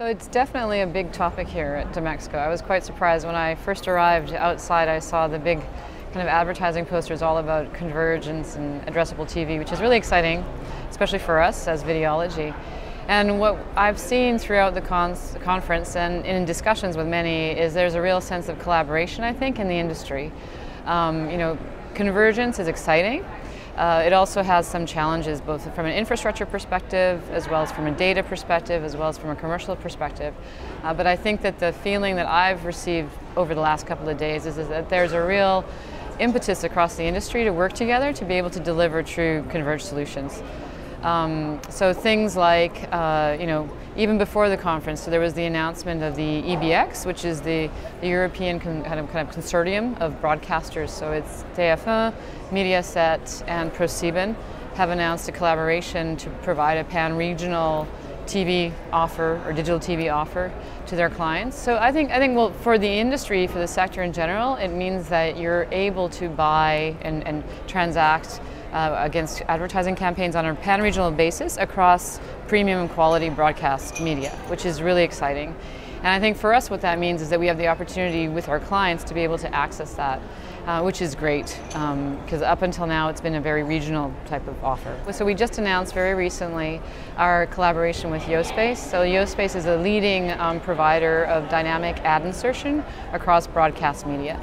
So it's definitely a big topic here at Demexco. I was quite surprised when I first arrived outside. I saw the big kind of advertising posters all about convergence and addressable TV, which is really exciting, especially for us as Videology. And what I've seen throughout the conference and in discussions with many is there's a real sense of collaboration, I think, in the industry. Convergence is exciting. It also has some challenges, both from an infrastructure perspective, as well as from a data perspective, as well as from a commercial perspective. But I think that the feeling that I've received over the last couple of days is that there's a real impetus across the industry to work together to be able to deliver true converged solutions. So things like, even before the conference, so there was the announcement of the EBX, which is the European kind of consortium of broadcasters. So it's TF1, Mediaset, and ProSieben have announced a collaboration to provide a pan-regional TV offer or digital TV offer to their clients. So I think well, for the industry, for the sector in general, it means that you're able to buy and transact against advertising campaigns on a pan-regional basis across premium and quality broadcast media, which is really exciting. And I think for us what that means is that we have the opportunity with our clients to be able to access that, which is great, because up until now it's been a very regional type of offer. So we just announced very recently our collaboration with Yospace. So Yospace is a leading provider of dynamic ad insertion across broadcast media.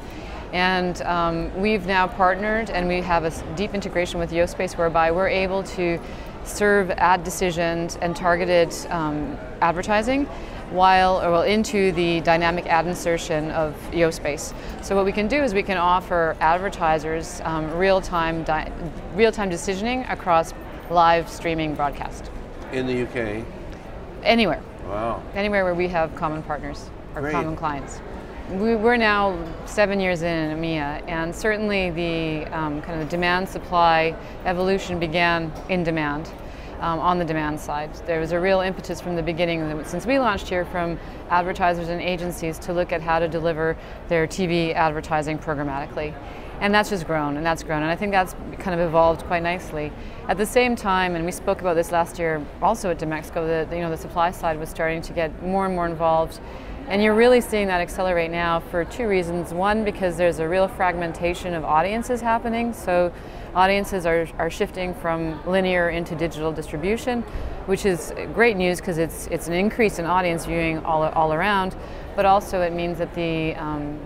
And we've now partnered and we have a deep integration with Yospace whereby we're able to serve ad decisions and targeted advertising into the dynamic ad insertion of Yospace. So what we can do is we can offer advertisers real-time decisioning across live streaming broadcast. In the UK? Anywhere. Wow. Anywhere where we have common partners or Great. Common clients. We're now 7 years in EMEA, and certainly the kind of the demand-supply evolution began in demand, on the demand side. There was a real impetus from the beginning, since we launched here, from advertisers and agencies to look at how to deliver their TV advertising programmatically. And that's just grown, and that's grown, and I think that's kind of evolved quite nicely. At the same time, and we spoke about this last year also at Demexco, that the supply side was starting to get more and more involved. And you're really seeing that accelerate now for two reasons. One, because there's a real fragmentation of audiences happening. So audiences are shifting from linear into digital distribution, which is great news because it's an increase in audience viewing all around. But also it means that the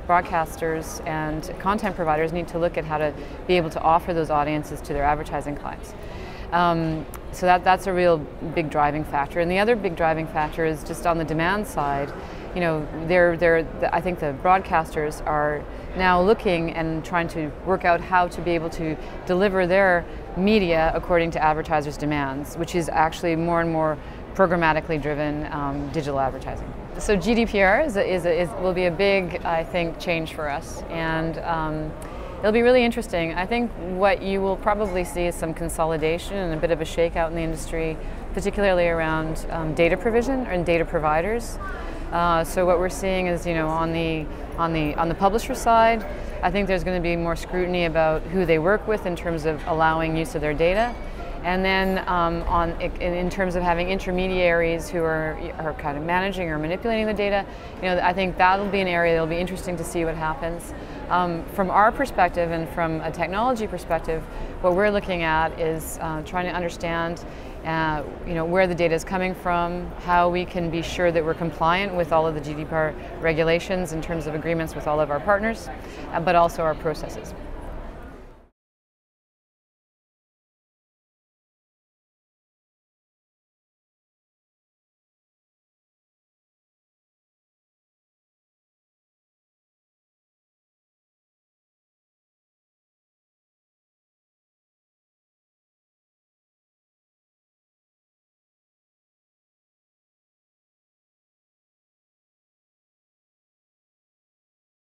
broadcasters and content providers need to look at how to be able to offer those audiences to their advertising clients. So that's a real big driving factor. And the other big driving factor is just on the demand side. I think the broadcasters are now looking and trying to work out how to be able to deliver their media according to advertisers' demands, which is actually more and more programmatically driven digital advertising. So GDPR will be a big, I think, change for us, and it'll be really interesting. I think what you will probably see is some consolidation and a bit of a shakeout in the industry, particularly around data provision and data providers. So what we're seeing is, on the publisher side, I think there's going to be more scrutiny about who they work with in terms of allowing use of their data, and then in terms of having intermediaries who are kind of managing or manipulating the data. I think that'll be an area that'll be interesting to see what happens. From our perspective and from a technology perspective, what we're looking at is trying to understand where the data is coming from, how we can be sure that we're compliant with all of the GDPR regulations in terms of agreements with all of our partners, but also our processes.